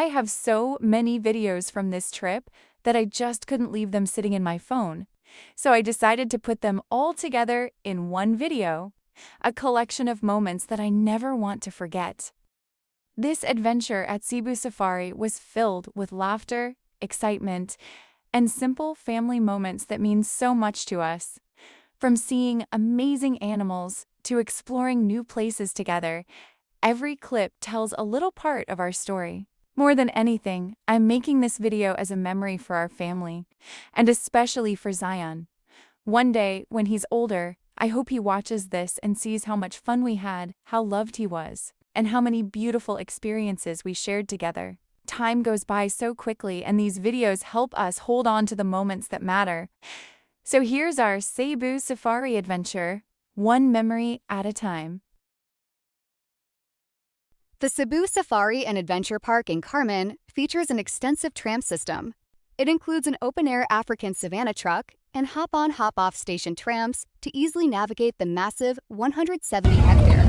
I have so many videos from this trip that I just couldn't leave them sitting in my phone. So I decided to put them all together in one video, a collection of moments that I never want to forget. This adventure at Cebu Safari was filled with laughter, excitement, and simple family moments that mean so much to us. From seeing amazing animals to exploring new places together, every clip tells a little part of our story. More than anything, I'm making this video as a memory for our family, and especially for Zion. One day, when he's older, I hope he watches this and sees how much fun we had, how loved he was, and how many beautiful experiences we shared together. Time goes by so quickly, and these videos help us hold on to the moments that matter. So here's our Cebu Safari adventure, one memory at a time. The Cebu Safari and Adventure Park in Carmen features an extensive tram system. It includes an open-air African savanna truck and hop-on hop-off station trams to easily navigate the massive 170-hectare.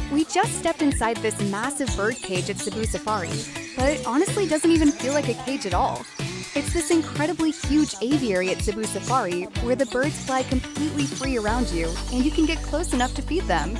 We just stepped inside this massive bird cage at Cebu Safari, but it honestly doesn't even feel like a cage at all. It's this incredibly huge aviary at Cebu Safari where the birds fly completely free around you and you can get close enough to feed them.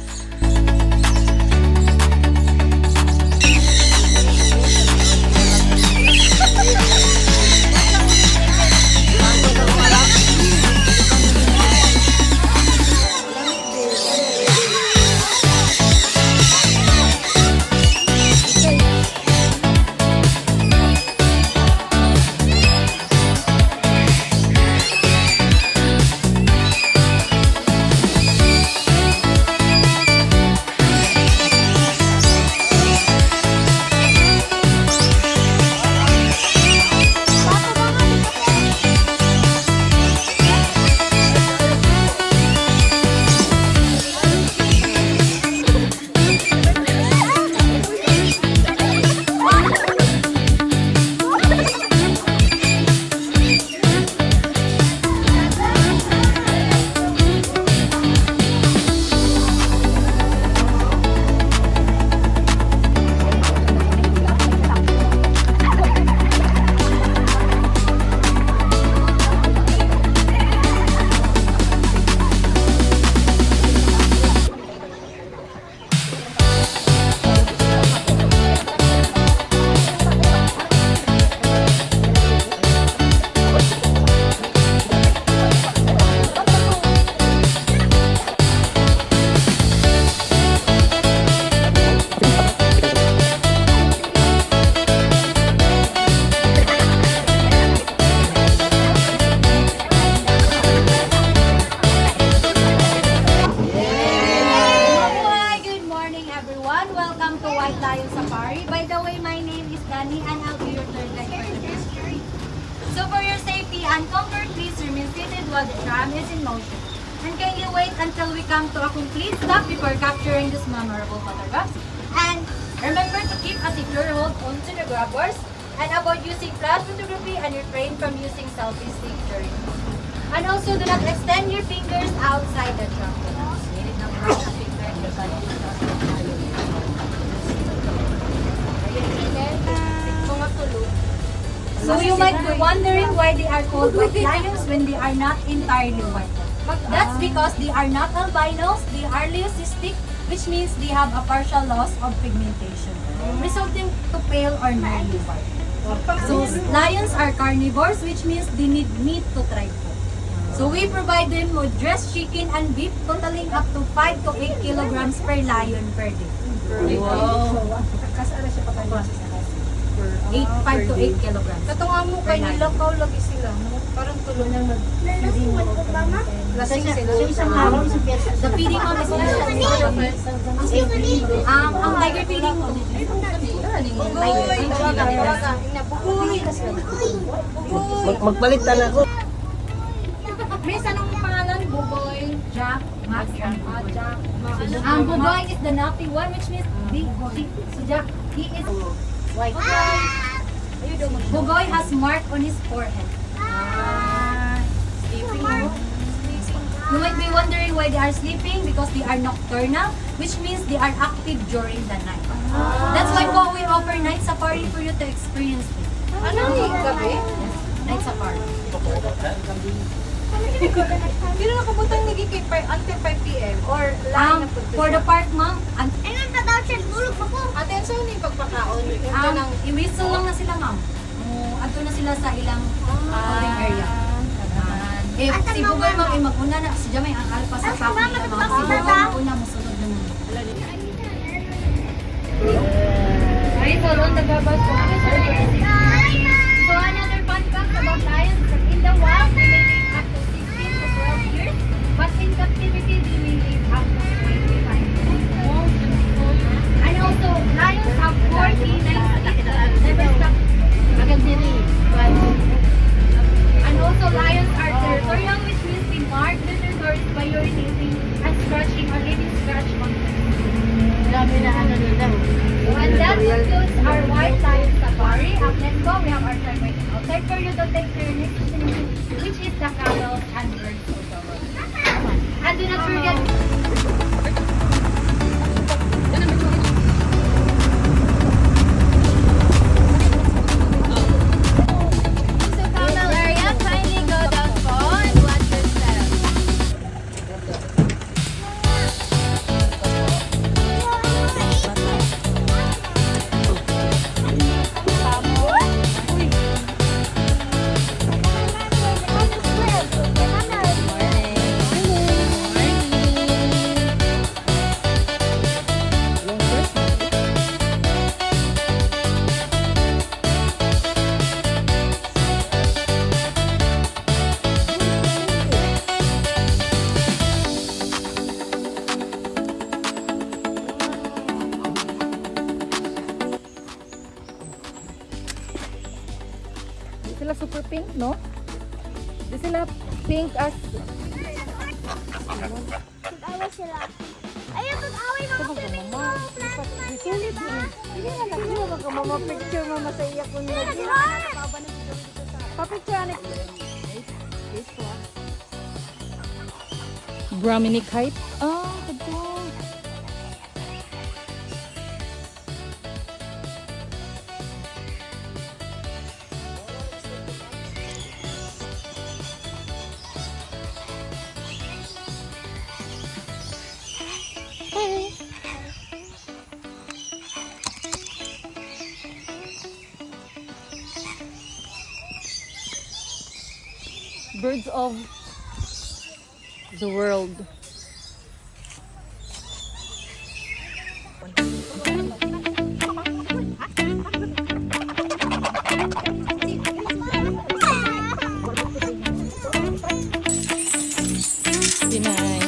and comfort, please remain seated while the tram is in motion. And can you wait until we come to a complete stop before capturing these memorable photographs? And remember to keep a secure hold onto the grabbers and avoid using flash photography and refrain from using selfie stick during. And also do not extend your fingers outside the tram. So you might be wondering why they are called white lions when they are not entirely white. That's because they are not albinos, they are leucistic, which means they have a partial loss of pigmentation, resulting to pale or nearly white. So lions are carnivores, which means they need meat to thrive. So we provide them with dressed chicken and beef, totaling up to 5 to 8 kilograms per lion per day. Wow! 5 to 8 kilograms. Katunga mo kay nila kao lagi sila, no? Parang tulo nang nag-feeding mo. Lasing sila. The feeding on is ang tiger feeding mo. Magpalitan ako. Miss, anong pangalan? Buboy, Jack, Max, Jack, Max. Bugoy is the naughty one, which means he is white. Bugoy has mark on his forehead. You might be wondering why they are sleeping, because they are nocturnal, which means they are active during the night. That's why po we offer night safari for you to experience it. Ano yung gabi? Night safari. Pero nakabutang nagiging until 5 p.m. or lang na For the park, ma'am, Ate, so ano yung pagpakaon? Ito ng i-whistle lang na sila, ma'am. Ato na sila sa ilang holding area. If si Bugoy ma'am ay mag-una na, si Jamay ang alpa sa papi na mga si Bugoy mag-una, musunod na muna. Ay, so doon nagbabas ko. So another fun fact about lions, that in the wild, they may live up to 16 to 12 years, but in captivity, they may live up to 25 years. And also, lions have 49 never stop. And also, lions are territorial, which means they mark their territories by urinating and scratching or leaving scratch on them. And that concludes our white lion safari. Up next go, we have our time waiting outside for you to take your next destination, which is the camels and birds of the world. And do not forget. Camel area, kindly go down po and watch yourself. Di sila super pink, no? Di sila pink as... Away sila. Ayun, mag-away mga swimming pool. Sulit din. Hindi nga lang. Hindi nga mama-picture mama sa iya ko nila. Pa-picture anik. Brahminic height. Ah, ito. Birds of the world. Pinay.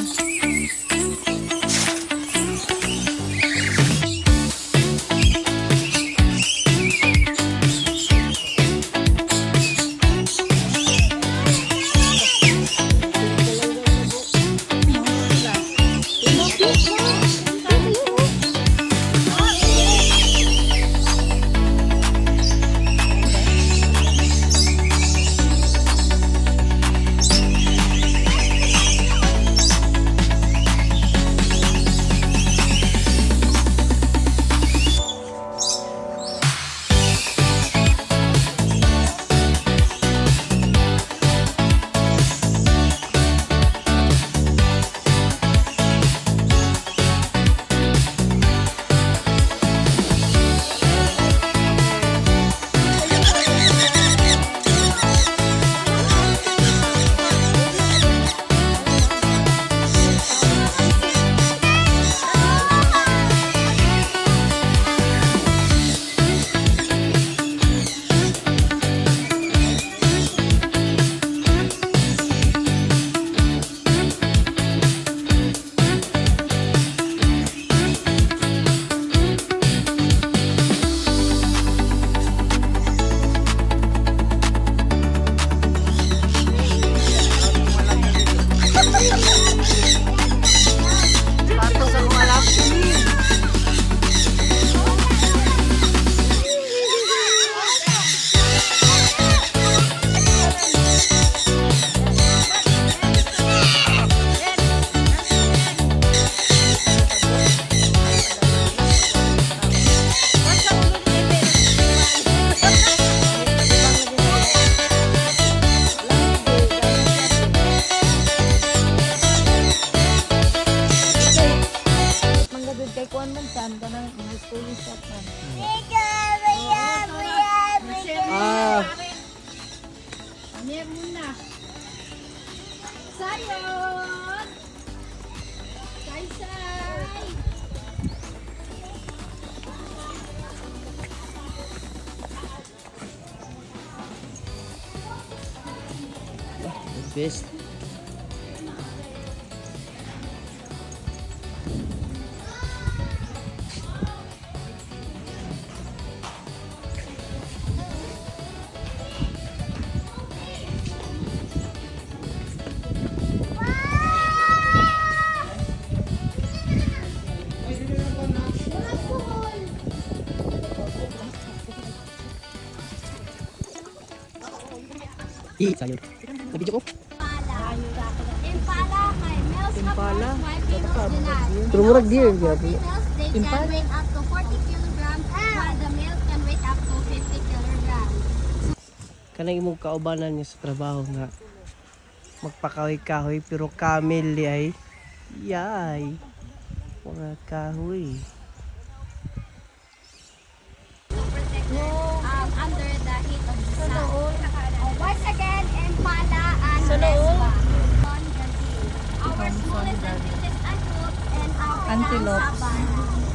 Sayon! Say-say! Best. Sayang. Nabidyo ko. Impala, my males Impala. My females do not. Pero murag deer, Also, for grabe. females, they can weigh up to 40 kilograms, while the males can weigh up to 50 kilograms. Kanang imong kaubanan niya sa trabaho nga magpakahoy-kahoy pero camel di ay yay. Mga kahoy. Protected under the heat of the sun. Once again, Impala and Lesba. On Gazelle. Our smallest and cutest antelope and African savannah.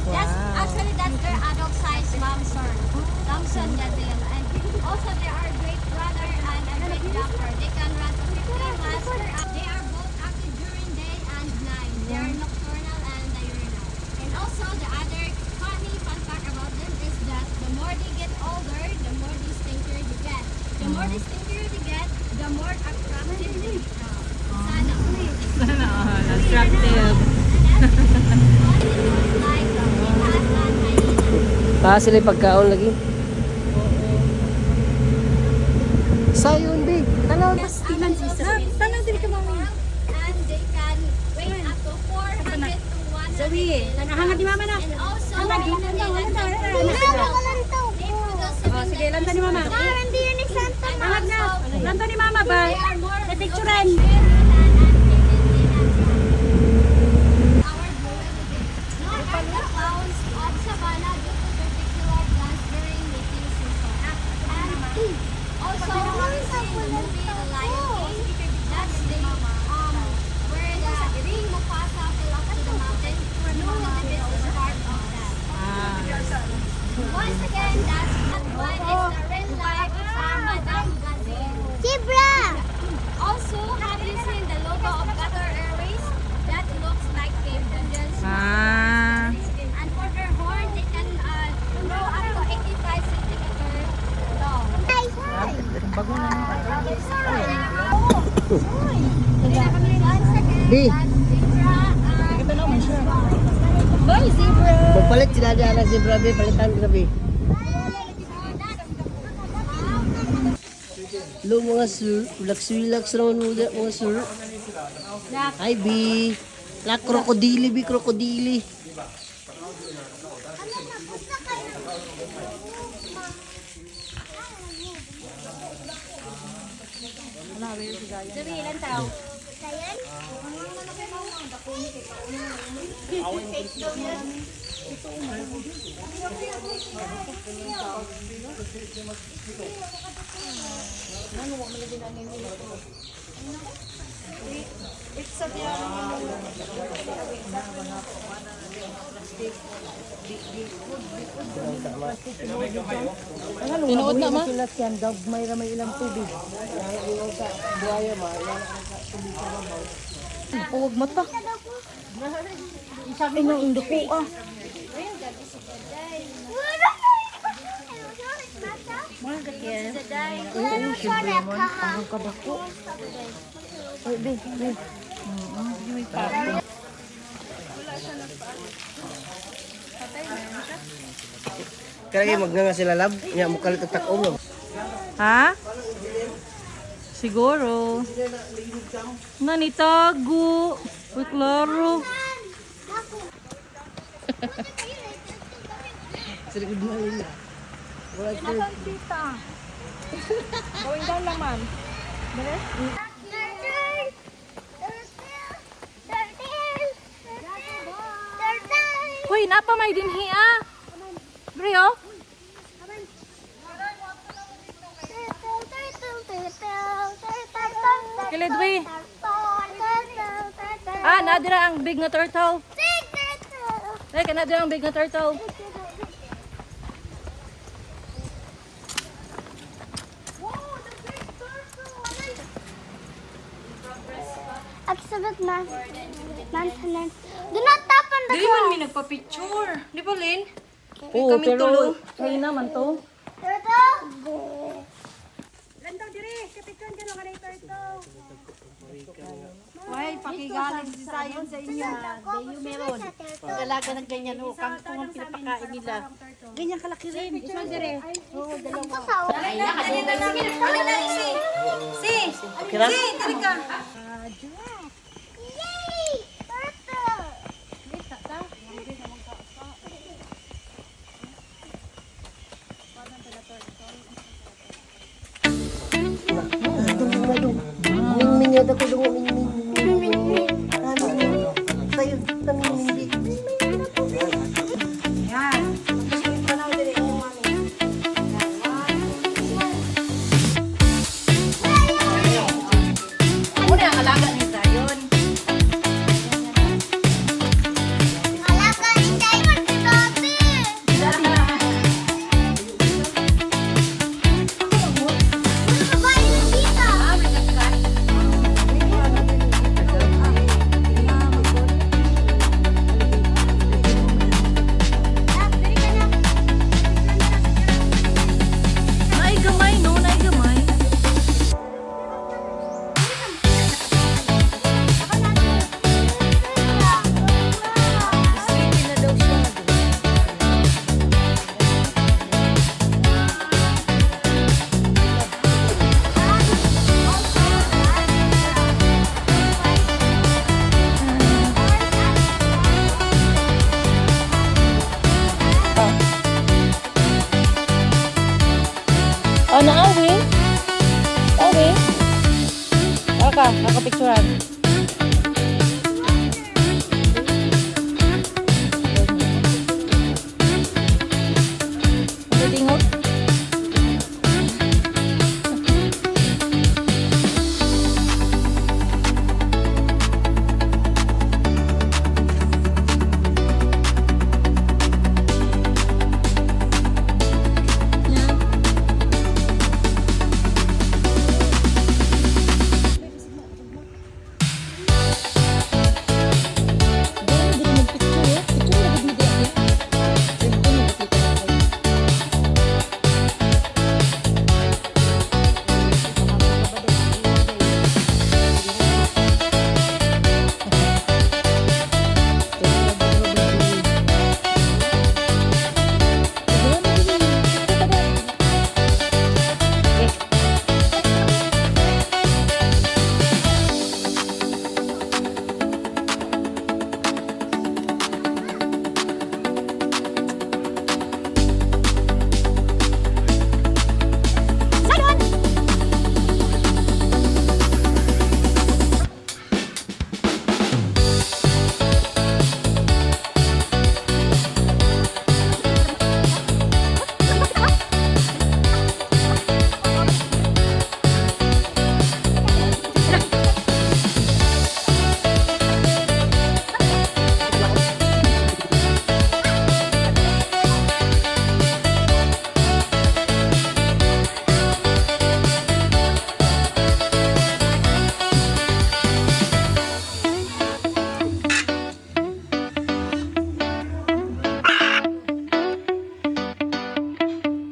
That's their adult size Lamson gazelle. And also there are great runner and a great jumper. They can run to 15 miles per hour. They are both active during day and night. They are nocturnal and diurnal. And also the other funny fun fact about them is that the more they get older, the more distinctive they get. The more distinctive they get, the more attractive they become. Sana all. Attractive. Like cheetahs and hyenas. Sila pagkaon lagi. Sayon di. Tanaw. Tanang dili ka mama. And they can weigh up to 400 to 100 Sabi, hangad ni mama na. And also, Hangad, they Sige, lanta ni mama. Hangad na. Lanta ni mama ba? May picturean. Once again, that's why it's the real life Madame Gazelle. Also, have you seen the logo of Qatar Airways? That looks like Cape Angels. And for their horn, they can grow up to 85 centimeters long. Once again, Di. that's zebra. Magpalit sila dyan na si Brabe. Palitan grabe. Hello mga sir. Relax naman mo dyan mga sir. Hi B. La krokodili B. Krokodili. Sabi, ilan tao? Tinuod na ma? May ramay ilang tubig. Buhaya ma. Huwag mata. Isabi ng induko ah. Ang kadako. Ay, be. Kaya magnanga sila lab. Nga mukalit at takom. Ha? Siguro. Nanitago. Uy, klaro. Sa likod na nila. Going down naman. Uy, napa may dinhi ah. Brio? Kilid, we. Ah, nadira ang big na turtle. Ay, kanadira ang big na turtle. Absolute maintenance. Do not tap on the Di man glass. mi nagpa-picture. Di ba, Lin? Oo, Kami pero tulo. kayo naman to. Turtle. Why, pakigaling si Sayon sa inyo. Kayo meron. Pag-alaga ng ganyan, kung ang pinapakain nila. Ganyan kalaki rin. Gusto dire. Kira? Yay! Turtle. Mingming yata ko dong mingming. Tayo, mingming. Una ang alaga ni Zion. Alaga ni Diamond si Bobby. Ano ba ba yung dito? Naay gamay, no? Naay gamay. Sleepy na daw siya. Oh, naawi? Awi? Aka, nakapicturan. Ano dingot?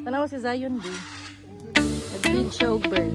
Tanaw si Zion, di. A big show bird.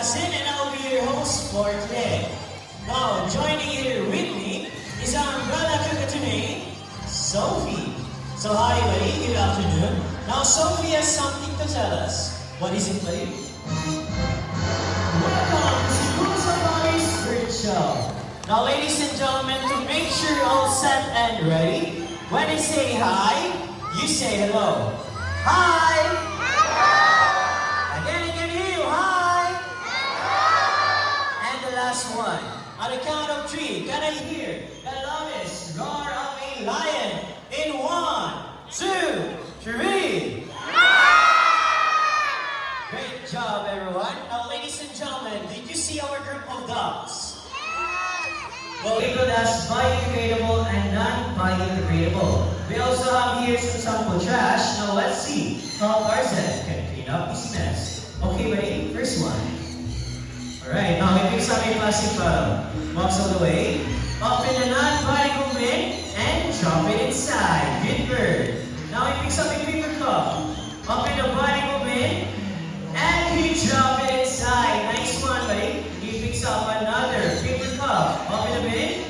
Assassin, and I'll be your host for today. Now, joining here with me is our umbrella kakatune, Sophie. So hi, buddy. Good afternoon. Now, Sophie has something to tell us. What is it, buddy? Welcome to Cebu Safari's third show. Now, ladies and gentlemen, to make sure you're all set and ready, when I say hi, you say hello. Hi! Again, I can hear you. Hi! And the last one. On the count of 3, can I hear the loudest roar of a lion? In 1, 2, 3. Great job, everyone. Now, ladies and gentlemen, did you see our group of dogs? Well, labeled as biodegradable and non-biodegradable. We also have here some sample trash. Now, let's see how Tarzan can clean up his mess. Okay, ready? First one. Alright, now he picks up a plastic bottle. Walks all the way. Open the non-biodegradable bin and drop it inside. Good bird. Now he picks up a paper cup. Open the biodegradable bin and he drop it inside. Nice one, buddy. He picks up another paper cup. Open the bin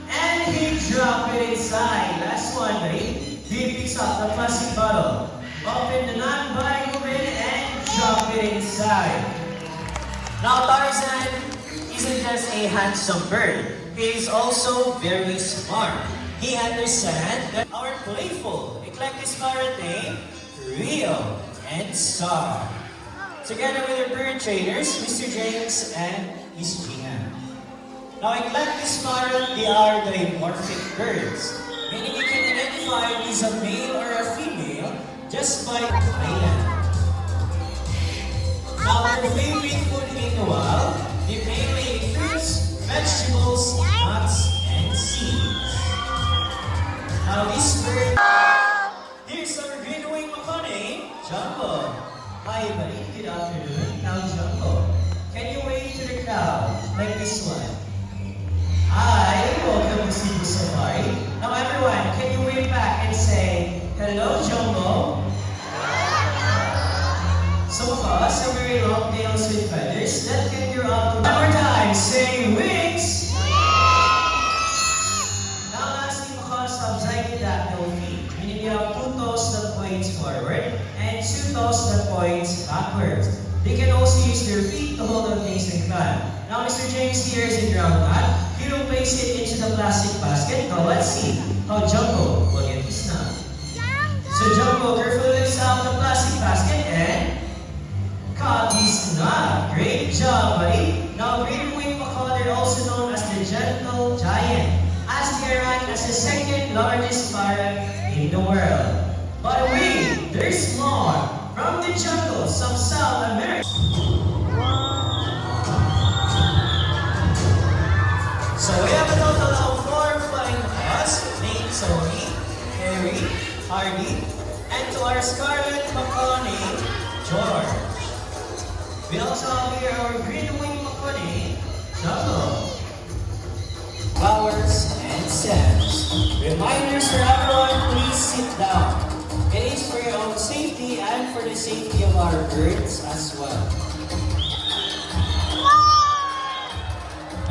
and he drop it inside. Last one, buddy. He picks up the plastic bottle. Open the non-biodegradable bin and drop it inside. Now Tarzan isn't just a handsome bird. He is also very smart. He understands that our playful, eclectic parrot named Rio and Star. Together with our bird trainers, Mr. James and Miss Gina. Now eclectic parrot, they are dimorphic birds, meaning you can identify if it's a male or a female just by the island. Now their favorite food in the wild, they mainly eat fruits, vegetables, nuts, and seeds. Now this bird, here's our green-winged macaque, Jumbo. Hi buddy, good afternoon. Now Jumbo, can you wave to the crowd like this one? Hi, welcome to Cebu Safari. Now everyone, can you wave back and say, hello Jumbo? Some of us are wearing long tails with feathers that can grow up to... One more time, say wings! Now lastly, macaques have zygidactyl feet, meaning you have 2 toes that points forward and 2 toes that points backwards. They can also use their feet to hold on things and climb. Now Mr. James here is in ground mat. He will place it into the plastic basket. Now let's see how Jumbo will get this now. So Jumbo carefully lifts out the plastic basket and caught his knot. Great job, buddy. Now, green-winged macaque are also known as the gentle giant, as they are ranked as the second largest parrot in the world. By the way, there's more from the jungles of South America. So we have a total of 4 flying macaques named Sony, Harry, Hardy, and to our scarlet macaque named George. We also have here our green-winged macaque, Jumbo, Flowers, and Sands. Reminders for everyone, please sit down. It is for your own safety and for the safety of our birds as well.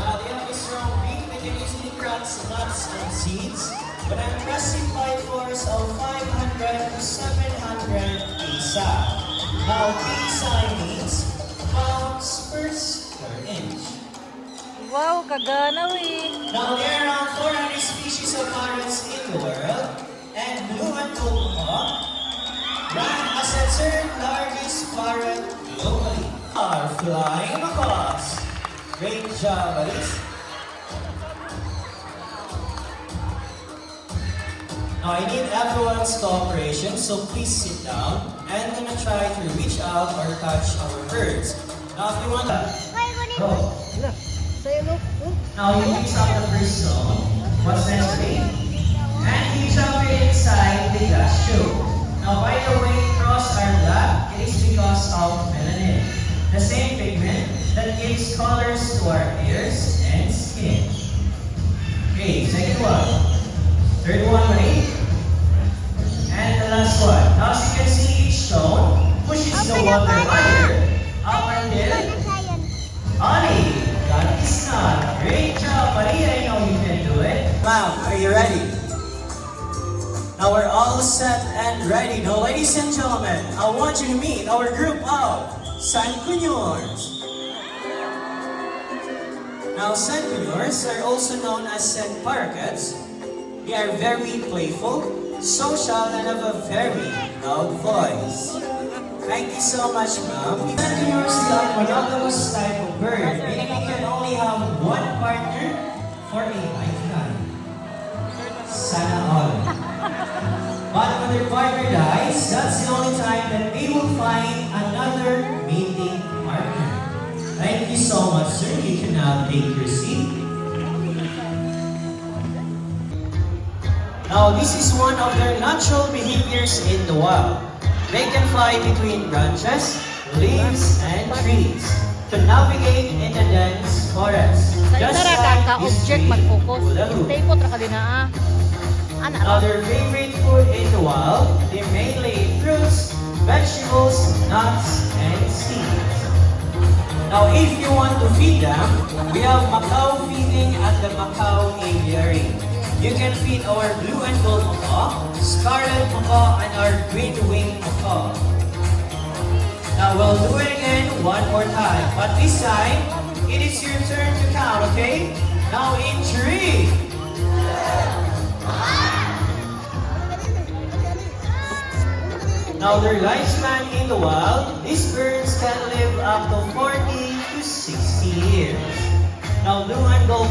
Now, they have a strong beak that can easily crunch nuts and seeds, with an impressive bite force of 500 to 700 isa. Now, PSI means pounds per square inch. Wow, kagana eh. Now there are around 400 species of parrots in the world, and blue and gold hawk ranked as the 3rd largest parrot globally. Our flying macaques. Great job, buddies. Now I need everyone's cooperation, so please sit down. I'm gonna try to reach out or touch our birds. Now if you want to go. Now you mix up the first zone. What's next, ready? And you jump it inside the glass tube. Now by the way, cross are black, it is because of melanin, the same pigment that gives colors to our hairs and skin. Okay, second one. Third one, ready? And the last one. Now as you can see, each stone pushes the water higher up until Now we're all set and ready. Now, ladies and gentlemen, I want you to meet our group of Sancuñors. Now, Sancuñors are also known as San Parakeets. They are very playful, social, and have a very loud voice. Thank you so much, ma'am. Sancuñors are a monogamous type of bird, meaning you can only have one partner for a lifetime. Sana all. But when their partner dies, that's the only time that they will find another mating partner. Thank you so much, sir. You can now take your seat. Now, this is one of their natural behaviors in the wild. They can fly between branches, leaves, and trees to navigate in the dense forest. Just like this object tree, mag-focus. hula hoop. Tape ra ka din na. Now, their favorite food in the wild, they mainly eat fruits, vegetables, nuts, and seeds. Now, if you want to feed them, we have Macau feeding at the Macau Aviary. You can feed our blue and gold macaw, scarlet macaw, and our green-winged macaw. Now, we'll do it again one more time. But this time, it is your turn to count, okay? Now, in 3. Now, their lifespan in the wild, these birds can live up to 40 to 60 years. Now, blue and gold.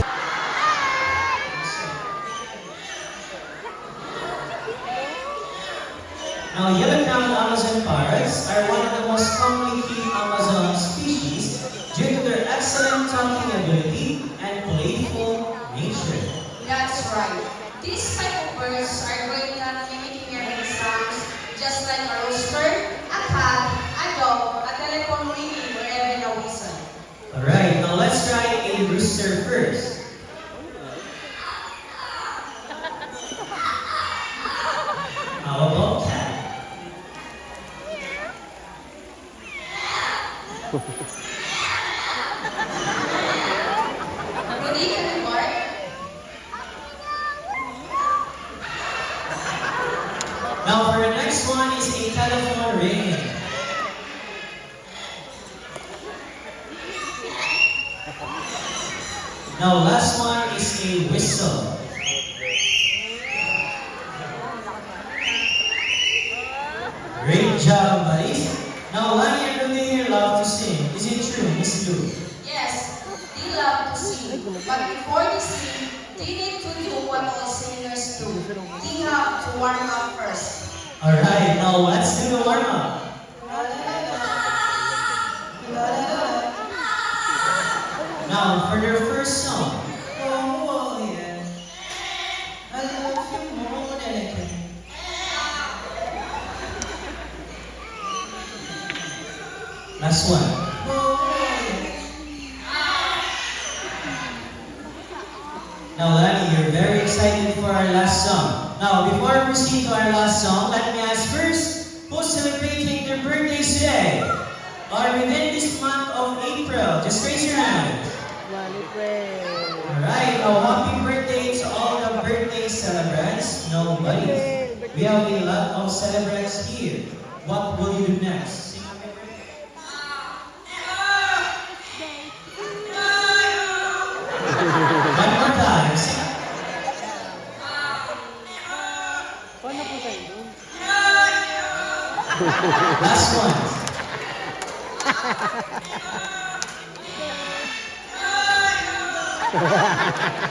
Now, yellow-crowned Amazon parrots are one of the most commonly key Amazon species due to their excellent talking ability and playful nature. That's right. These type of birds are great at mimicking everyday sounds, just like a rooster, a cat, a dog, a telephone ringing, or even a whistle. Alright, now let's try a rooster first. How about cat? Rudy, can you bark? Now for the next one is a telephone ringing. Now last one is a whistle. Great job, buddies. Now Lani and Rudy here love to sing. Is it true, Miss Lou? Yes, they love to sing. But before they sing, they need to do what all singers do. They have to warm up first. Alright, now let's do the warm up. Now for their first song. Oh, yeah. I love you more than I can. Last one. Now, Lani, you're very excited for our last song. Now, before we proceed to our last song, let me ask first, who's celebrating their birthdays today? Or within this month of April? Just raise your hand. Alright, now happy birthday to all the birthday celebrants. Nobody. We have a lot of celebrants here. What will you do next? Sing happy birthday? One more time. Sing. Last one.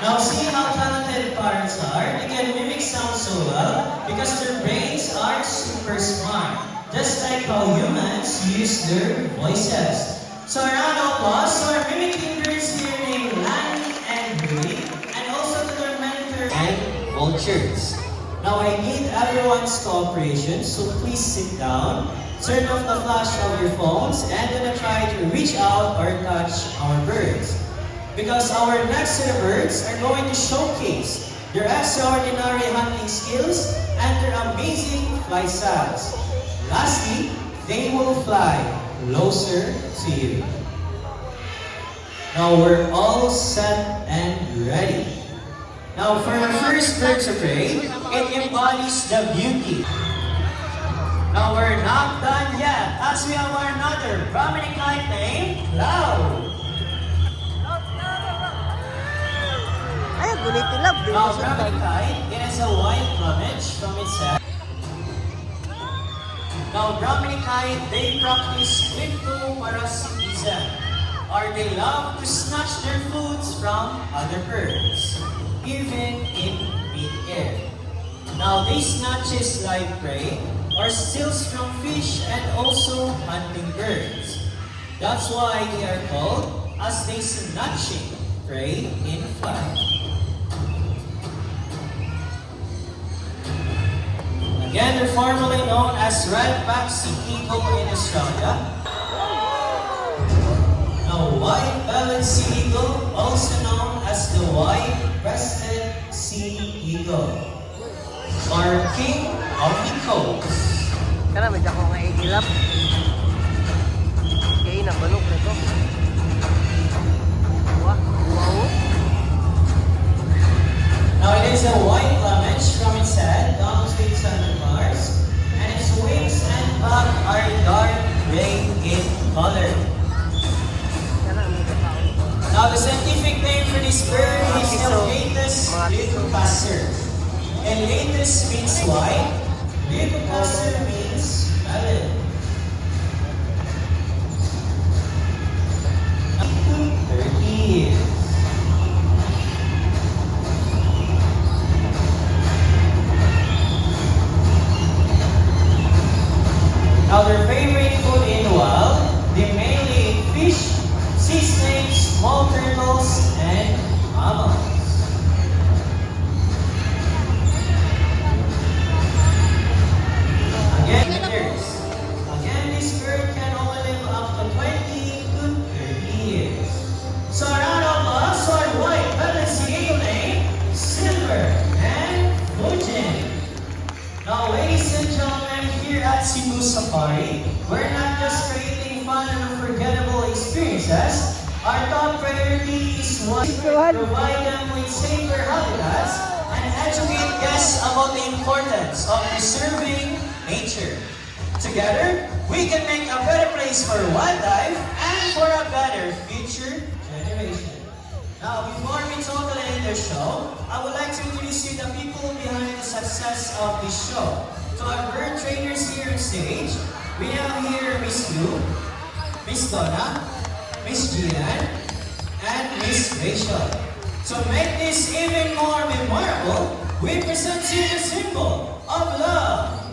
Now see how talented parents are. They can mimic sounds so well because their brains are super smart. Just like how humans use their voices. So a round of applause to our mimicking birds here named Lani and Rudy, and also to their mentor and vultures. Now I need everyone's cooperation, so please sit down, turn off the flash of your phones, and then try to reach out or touch our birds. Because our next set of birds are going to showcase their extraordinary hunting skills and their amazing flight styles. Lastly, they will fly closer to you. Now we're all set and ready. Now for our first birds of prey, it embodies the beauty. Now we're not done yet, as we have another prominent kite named Cloud. Ay, gulit love. Now prominent kite, it has a white plumage from its head. Now Brahmini kite, they practice cryptoparasitism, or they love to snatch their foods from other birds, even in mid-air. Now they snatches like prey, or steals from fish and also hunting birds. That's why they are called as they snatching prey in flight. Again, they're formerly known as red-backed sea eagle in Australia. Now, white-bellied sea eagle, also known as the white-breasted sea eagle, or king of the coast. Kana medyo ako nga igilap. Kaya nabalok na ito. Wow. Now, it is a white plumage from its head down to its handlebars, and its wings and back are dark gray in color. Now, the scientific name for this bird is Elatus leucopasser. Elatus means white, leucopasser means melon. 30 years. Now, their favorite food in the wild, they mainly eat fish, sea snakes, small turtles, and mammals. Again, critters. Again, this bird can only live up to 20 to 30 years. So, a round of applause for white bellied sea eagle named Silver and Fujin. Now, ladies and gentlemen, here at Cebu Safari, we're not just creating fun and unforgettable experiences. Our top priority is one, provide them with safer habitats and educate guests about the importance of preserving nature. Together, we can make a better place for wildlife and for a better future generation. Now, before we totally end the show, I would like to introduce you the people behind the success of this show. To our bird trainers here on stage, we have here Miss Lou, Miss Donna, Miss Gian, and Miss Rachel. To make this even more memorable, we present you the symbol of love,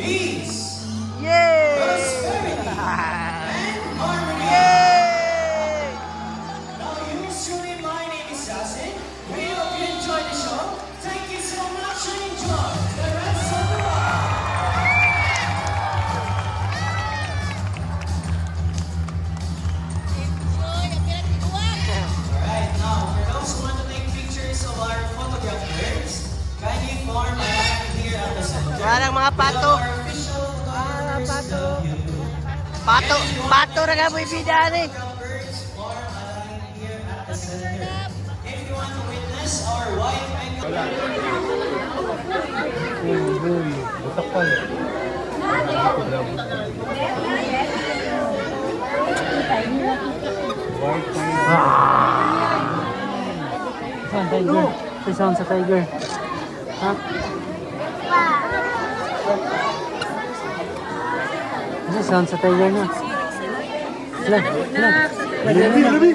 peace, prosperity, and harmony. Now, yours truly, my name is Sasin. We hope you enjoyed the show. Thank you so much and enjoy the rest of the ride. Alright, now, for those who want to take pictures of our photograph birds, kindly form a line here at the center. Walang mga pato. Our official photographers of YouTube. Pato na nga mo ibidaan eh. Birds form a line here at the center. If you want to witness our white Bengal Saan tiger? Saan sa tiger? Ha? Saan sa tiger na? Labi!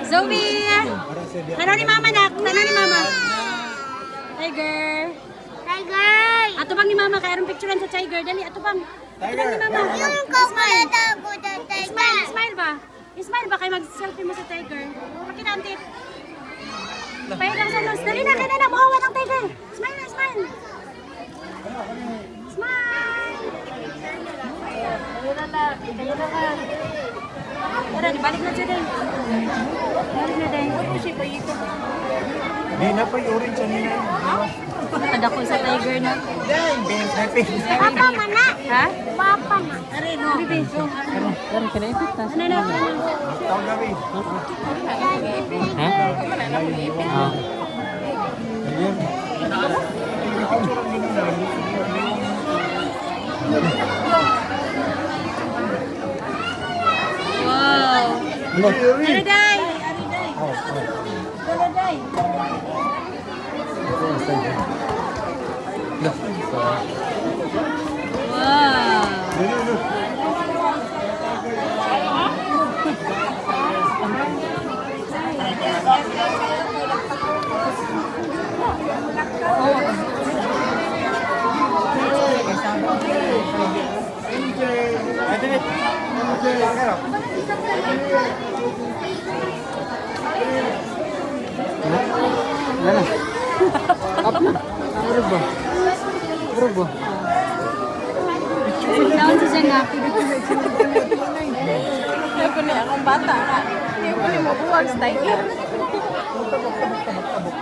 Zoe! Tanaw ni mama nak! Tanaw ni mama! Tiger! Tiger! Ato bang ni mama? Kaya arong picturean sa tiger. Dali, ato bang? Ato bang ni mama? Yung kakulata ko sa tiger! Smile ba? Smile ba kayo mag-selfie mo sa tiger? Pakita ang tip. Pahit lang sa nose. Dali na, kaya na, buhawa ng tiger. Smile na, smile. Smile! Kayo na ka. Tara, balik na siya din. Balik na din. Ano siya pa ito? Di na pa yung orange kanina. Ada ko sa tiger na. Yan, Papa, mana? Ha?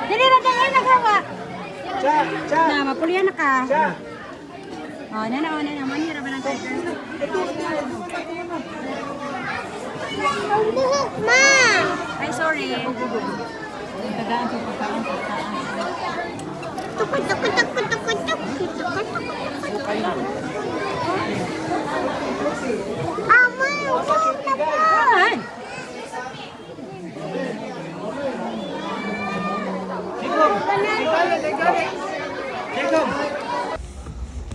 Dili ra kay nagawa. Na mapulian na ka. Oh, nana manira ba ng tiger? Ma. Ay sorry. Tagaan sa pagkaon. Tukot. Ama, ulan.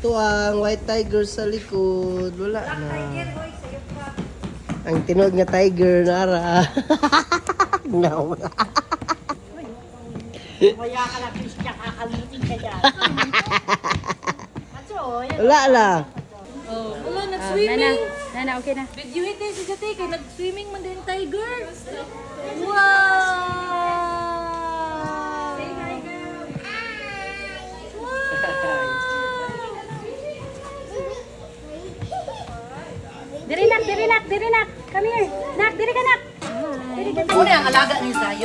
Ito ang white tiger sa likod. Wala na. Ang tinog nga tiger, nara. No. Kaya ka na, fish niya, kakalitin ka dyan. Wala na. Wala, nag-swimming. Nana, okay na. Video ito si Jate, kay nag-swimming man din tiger. Wow! Say hi, girl. Wow! Diri nak. Come here. Nak, diri ka nak. Una ang alaga ni Zayo.